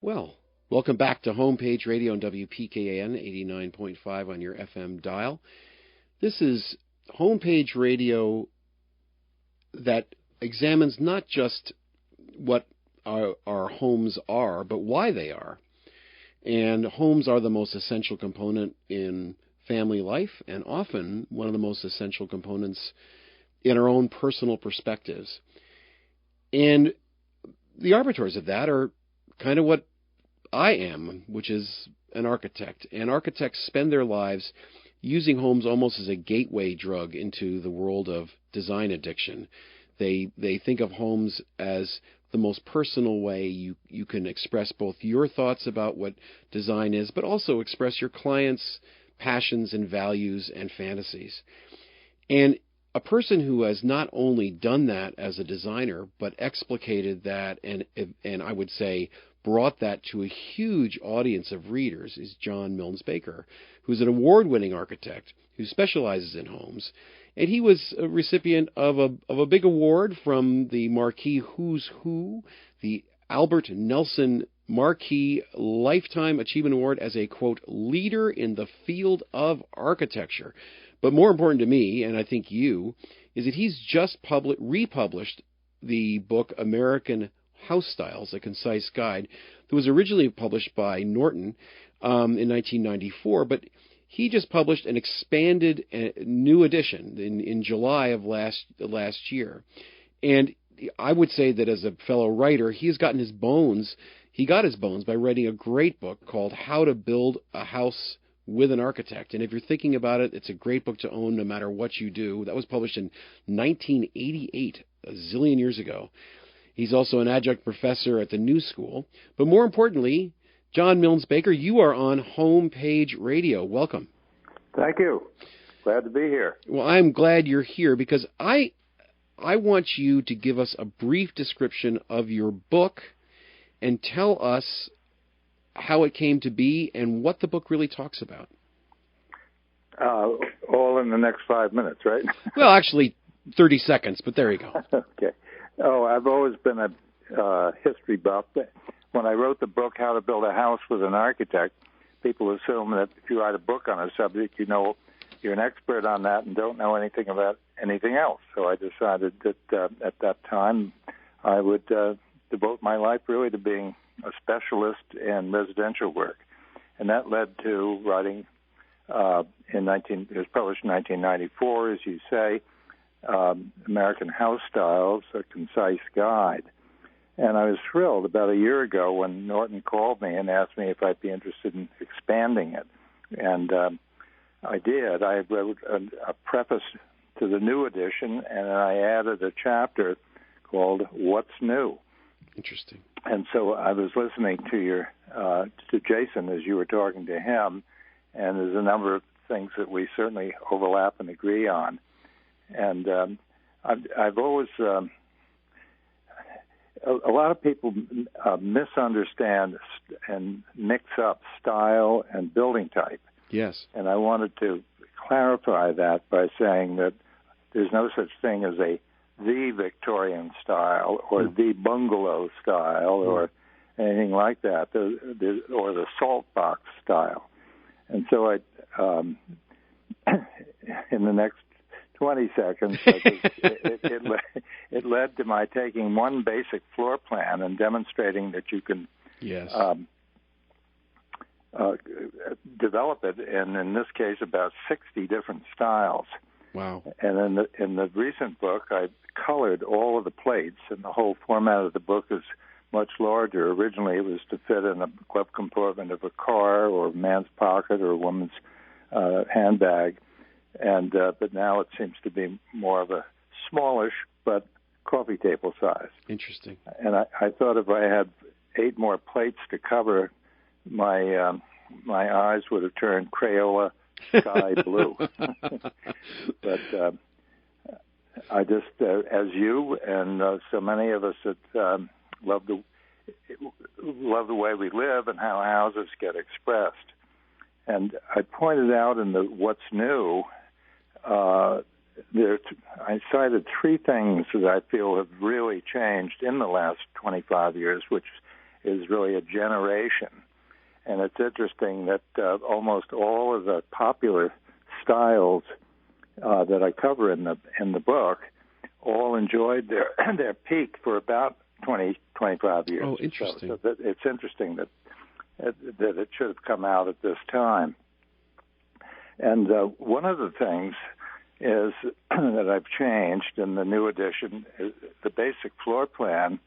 Well, welcome back to Homepage Radio on WPKN 89.5 on your FM dial. This is Homepage Radio that examines not just what our homes are, but why they are. And homes are the most essential component in family life, and often one of the most essential components in our own personal perspectives. And the arbiters of that are kind of what I am, which is an architect. And architects spend their lives using homes almost as a gateway drug into the world of design addiction. They think of homes as the most personal way you can express both your thoughts about what design is, but also express your clients' passions and values and fantasies. And a person who has not only done that as a designer, but explicated that and I would say brought that to a huge audience of readers is John Milnes Baker, who's an award-winning architect who specializes in homes. And he was a recipient of a big award from the Marquis Who's Who, the Albert Nelson Marquis Lifetime Achievement Award as a, quote, leader in the field of architecture. But more important to me, and I think you, is that he's just republished the book American House Styles, A Concise Guide, that was originally published by Norton in 1994, but he just published an expanded new edition in July of last year. And I would say that as a fellow writer, he got his bones by writing a great book called How to Build a House with an Architect. And if you're thinking about it, it's a great book to own no matter what you do. That was published in 1988, a zillion years ago. He's also an adjunct professor at the New School. But more importantly, John Milnes Baker, you are on Homepage Radio. Welcome. Thank you. Glad to be here. Well, I'm glad you're here because I want you to give us a brief description of your book and tell us how it came to be and what the book really talks about. All in the next 5 minutes, right? Well, actually, 30 seconds, but there you go. Okay. Oh, I've always been a history buff. When I wrote the book, How to Build a House with an Architect, people assume that if you write a book on a subject, you know you're an expert on that and don't know anything about anything else. So I decided that at that time I would devote my life really to being a specialist in residential work. And that led to writing it was published in 1994, as you say, American House Styles, A Concise Guide. And I was thrilled about a year ago when Norton called me and asked me if I'd be interested in expanding it. And I did. I wrote a preface to the new edition, and I added a chapter called What's New? Interesting. And so I was listening to to Jason as you were talking to him, and there's a number of things that we certainly overlap and agree on. And I've always a lot of people misunderstand and mix up style and building type. Yes. And I wanted to clarify that by saying that there's no such thing as the Victorian style or the bungalow style or anything like that, or the salt box style. And so in the next 20 seconds, it led to my taking one basic floor plan and demonstrating that you can develop it in this case, about 60 different styles. Wow. And in the recent book, I colored all of the plates, and the whole format of the book is much larger. Originally, it was to fit in a glove compartment of a car or a man's pocket or a woman's handbag. And but now it seems to be more of a smallish but coffee table size. Interesting. And I thought if I had 8 more plates to cover, my eyes would have turned Crayola sky blue. But I just, as you and so many of us that love the way we live and how houses get expressed. And I pointed out in the What's New, I cited 3 things that I feel have really changed in the last 25 years, which is really a generation. And it's interesting that almost all of the popular styles that I cover in the book all enjoyed their peak for about 25 years. Oh, interesting. So it's interesting that it should have come out at this time. And one of the things is that I've changed in the new edition is the basic floor plan.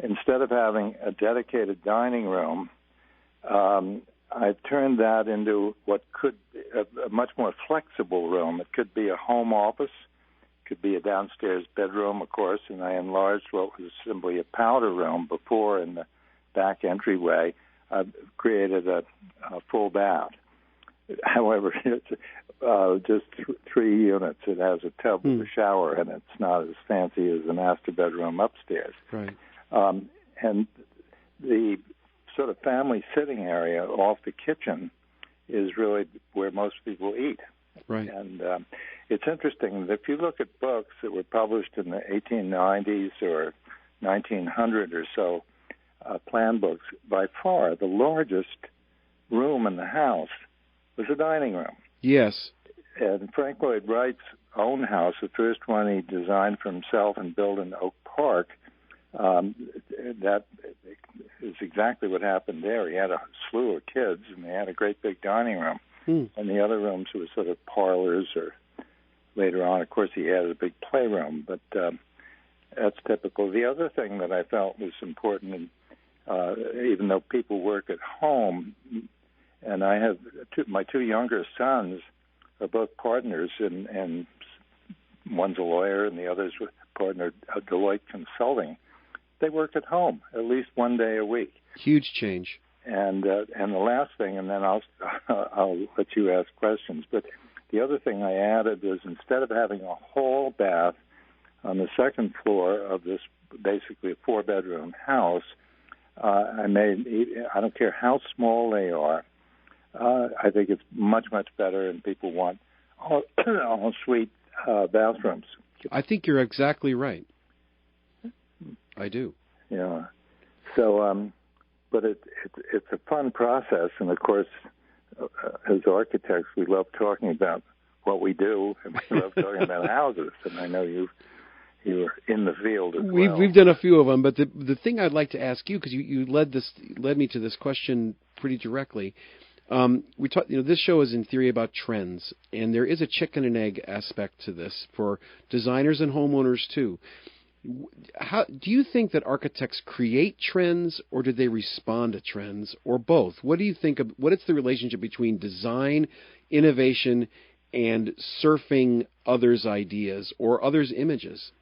Instead of having a dedicated dining room, I've turned that into what could be a much more flexible room. It could be a home office, could be a downstairs bedroom, of course, and I enlarged what was simply a powder room before in the back entryway. I've created a full bath. However, it's just 3 units. It has a tub with a shower, and it's not as fancy as the master bedroom upstairs. Right. And the sort of family sitting area off the kitchen is really where most people eat. Right. And it's interesting that if you look at books that were published in the 1890s or 1900 or so, plan books, by far the largest room in the house was a dining room. Yes. And Frank Lloyd Wright's own house, the first one he designed for himself and built in Oak Park, that is exactly what happened there. He had a slew of kids, and they had a great big dining room. And the other rooms were sort of parlors, or later on, of course, he had a big playroom, but that's typical. The other thing that I felt was important, and even though people work at home, and I have my two younger sons are both partners, and one's a lawyer and the other's partner at Deloitte Consulting. They work at home at least one day a week. Huge change. And the last thing, and then I'll let you ask questions. But the other thing I added was, instead of having a hall bath on the second floor of this basically a 4-bedroom house, I don't care how small they are, I think it's much, much better, and people want all suite bathrooms. I think you're exactly right. I do. Yeah. So, but it's a fun process, and of course, as architects, we love talking about what we do, and we love talking about houses. And I know you're in the field as well. We've done a few of them, but the thing I'd like to ask you, because you led me to this question pretty directly. We talked. This show is in theory about trends, and there is a chicken and egg aspect to this for designers and homeowners too. How do you think that architects create trends, or do they respond to trends, or both? What do you think of? What is the relationship between design, innovation, and surfing others' ideas or others' images?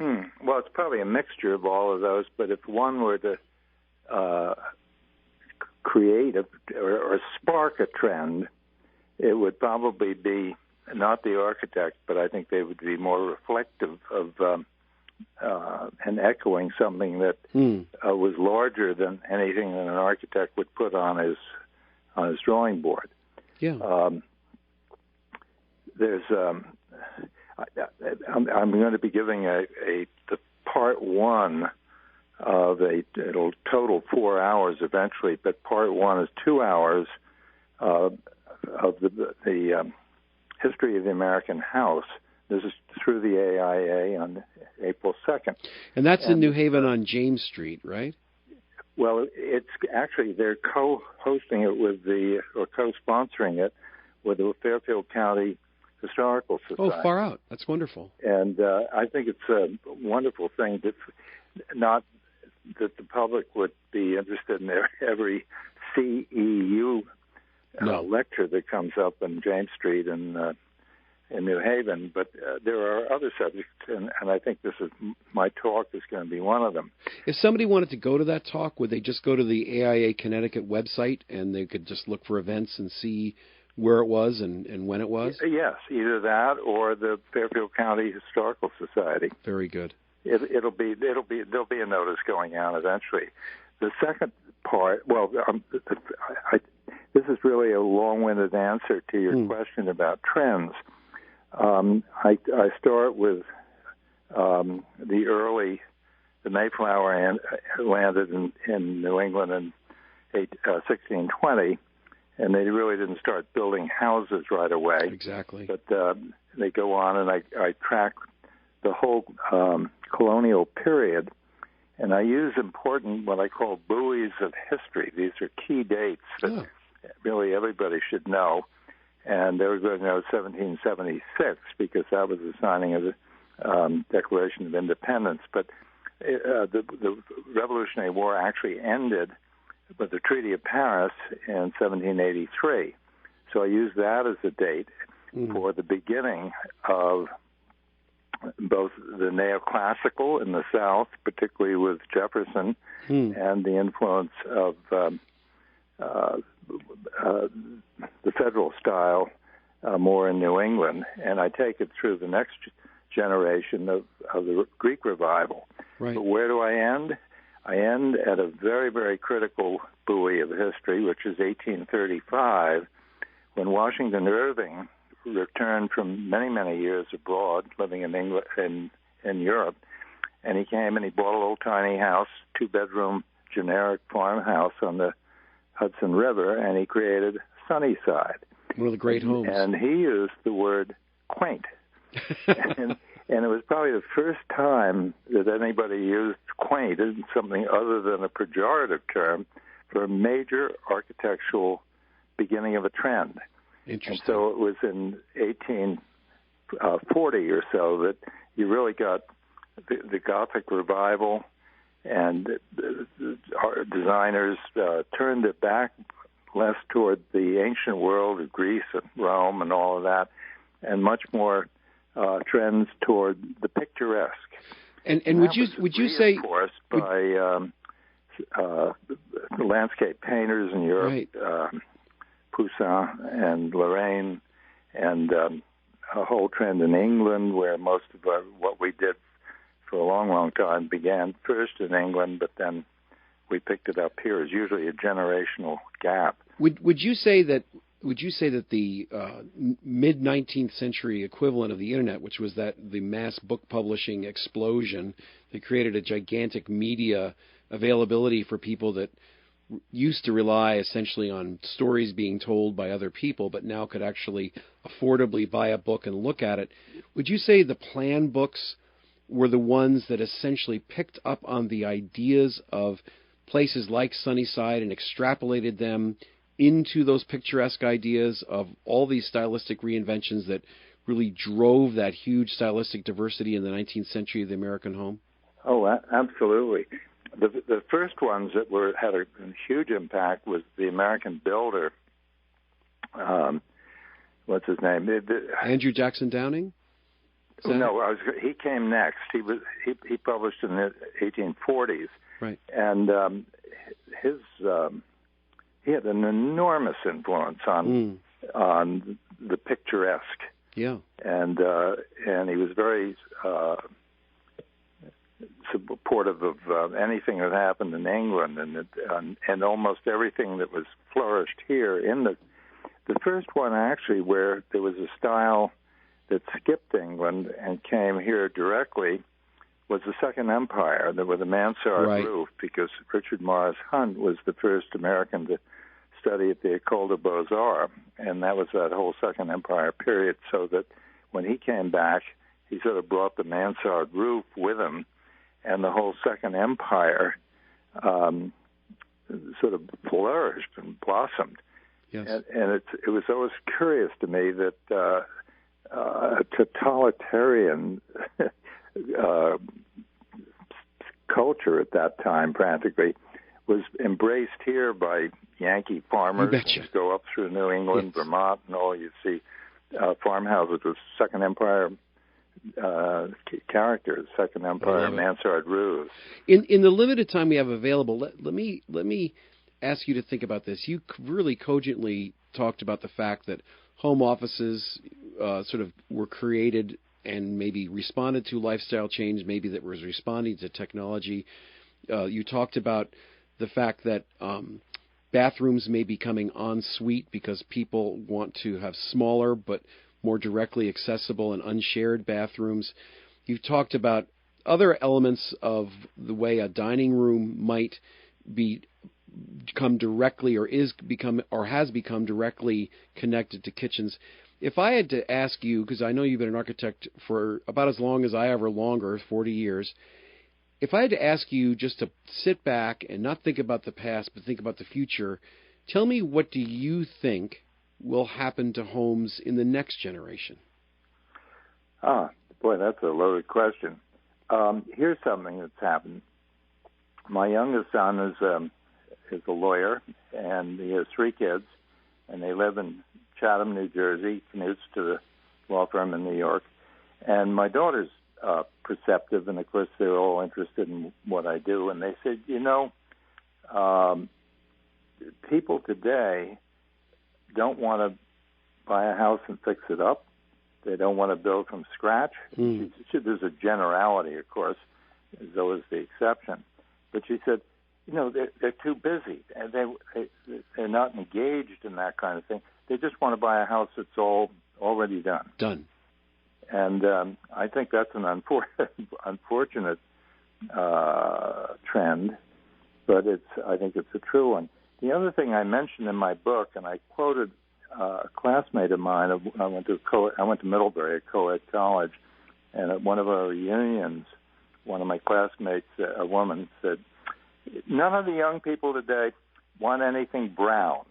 Well, it's probably a mixture of all of those. But if one were to create or spark a trend, it would probably be not the architect, but I think they would be more reflective of and echoing something that was larger than anything that an architect would put on his drawing board. Yeah. There's I'm going to be giving the part one of it'll total 4 hours eventually, but part one is 2 hours of the history of the American house. This is through the AIA on April 2nd. And that's in New Haven on James Street, right? Well, it's actually, they're co-hosting it or co-sponsoring it with the Fairfield County Historical Society. Oh, far out. That's wonderful. And I think it's a wonderful thing that not that the public would be interested in every CEU lecture that comes up on James Street in New Haven, but there are other subjects, and I think my talk is going to be one of them. If somebody wanted to go to that talk, would they just go to the AIA Connecticut website and they could just look for events and see where it was and when it was? Yes, either that or the Fairfield County Historical Society. Very good. There'll be a notice going out eventually. The second part, this is really a long-winded answer to your question about trends. I start with the the Mayflower landed in New England in 1620, and they really didn't start building houses right away. Exactly. But they go on, and I track the whole colonial period, and I use important, what I call buoys of history. These are key dates that really everybody should know. And they were going to know 1776 because that was the signing of the Declaration of Independence. But the Revolutionary War actually ended with the Treaty of Paris in 1783. So I use that as a date for the beginning of both the neoclassical in the South, particularly with Jefferson, and the influence of the federal style more in New England. And I take it through the next generation of the Greek revival. Right. But where do I end? I end at a very, very critical buoy of history, which is 1835, when Washington Irving returned from many, many years abroad, living in England in Europe, and he came and he bought a little tiny house, 2-bedroom generic farmhouse on the Hudson River, and he created Sunnyside. One of the great homes. And he used the word quaint. And it was probably the first time that anybody used quaint as something other than a pejorative term for a major architectural beginning of a trend. Interesting. And so it was in 1840 or so that you really got the Gothic revival, and our designers turned it back less toward the ancient world of Greece and Rome and all of that, and much more trends toward the picturesque. And would you say, reinforced by landscape painters in Europe, right. Poussin and Lorraine, and a whole trend in England where most of what we did for a long, long time began first in England, but then we picked it up here. It's usually a generational gap. Would you say that the mid-19th century equivalent of the internet, which was the mass book publishing explosion that created a gigantic media availability for people that used to rely essentially on stories being told by other people, but now could actually affordably buy a book and look at it, would you say the plan books were the ones that essentially picked up on the ideas of places like Sunnyside and extrapolated them into those picturesque ideas of all these stylistic reinventions that really drove that huge stylistic diversity in the 19th century of the American home? Oh, absolutely. The first ones that had a huge impact was the American builder. What's his name? Andrew Jackson Downing? No, he came next. He published in the 1840s, right? And he had an enormous influence on the picturesque. Yeah, and he was very supportive of anything that happened in England, and almost everything that was flourished here. In the first one actually, where there was a style that skipped England and came here directly, was the Second Empire, with a mansard roof, because Richard Morris Hunt was the first American to study at the École des Beaux-Arts, and that was that whole Second Empire period, so that when he came back, he sort of brought the mansard roof with him, and the whole Second Empire sort of flourished and blossomed. Yes. And it was always curious to me that a totalitarian culture at that time practically was embraced here by Yankee farmers. You go up through New England, yes, Vermont, and all, you see farmhouses with Second Empire characters, Second Empire mansard roofs. In the limited time we have available, let me ask you to think about this. You really cogently talked about the fact that home offices sort of were created and maybe responded to lifestyle change, maybe that was responding to technology. You talked about the fact that bathrooms may be becoming en suite because people want to have smaller but more directly accessible and unshared bathrooms. You've talked about other elements of the way a dining room might become directly or has become directly connected to kitchens. If I had to ask you, because I know you've been an architect for about as long as I ever, longer, 40 years, if I had to ask you just to sit back and not think about the past but think about the future, tell me, what do you think will happen to homes in the next generation? Boy, that's a loaded question. Here's something that's happened. My youngest son is a lawyer, and he has 3 kids, and they live in Chatham, New Jersey, commutes to the law firm in New York. And my daughter's perceptive, and of course they're all interested in what I do. And they said, people today don't want to buy a house and fix it up. They don't want to build from scratch. There's a generality, of course. There's always the exception. But she said, they're too busy, and they're not engaged in that kind of thing. They just want to buy a house that's already done. Done. And I think that's an unfortunate trend, but I think it's a true one. The other thing I mentioned in my book, and I quoted a classmate of mine. I went to Middlebury, a co-ed college, and at one of our reunions, one of my classmates, a woman, said, "None of the young people today want anything brown."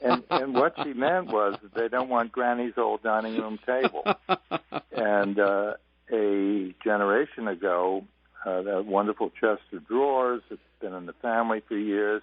and what she meant was that they don't want Granny's old dining room table. And a generation ago, that wonderful chest of drawers that's been in the family for years,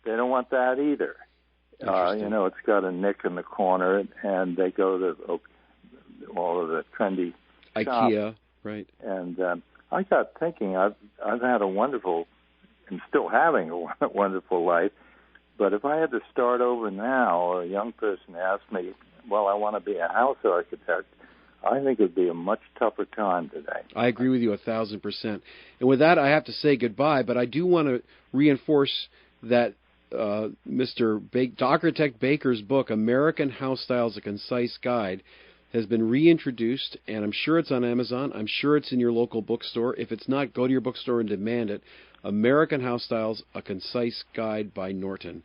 they don't want that either. It's got a nick in the corner, and they go to all of the trendy AIA, shops. Right? And I got thinking, I've had a wonderful, and still having a wonderful life. But if I had to start over now, or a young person asked me, well, I want to be a house architect, I think it would be a much tougher time today. I agree with you 1,000%. And with that, I have to say goodbye, but I do want to reinforce that Mr. Architect Baker's book, American House Styles, A Concise Guide, has been reintroduced, and I'm sure it's on Amazon. I'm sure it's in your local bookstore. If it's not, go to your bookstore and demand it. American House Styles, A Concise Guide by Norton.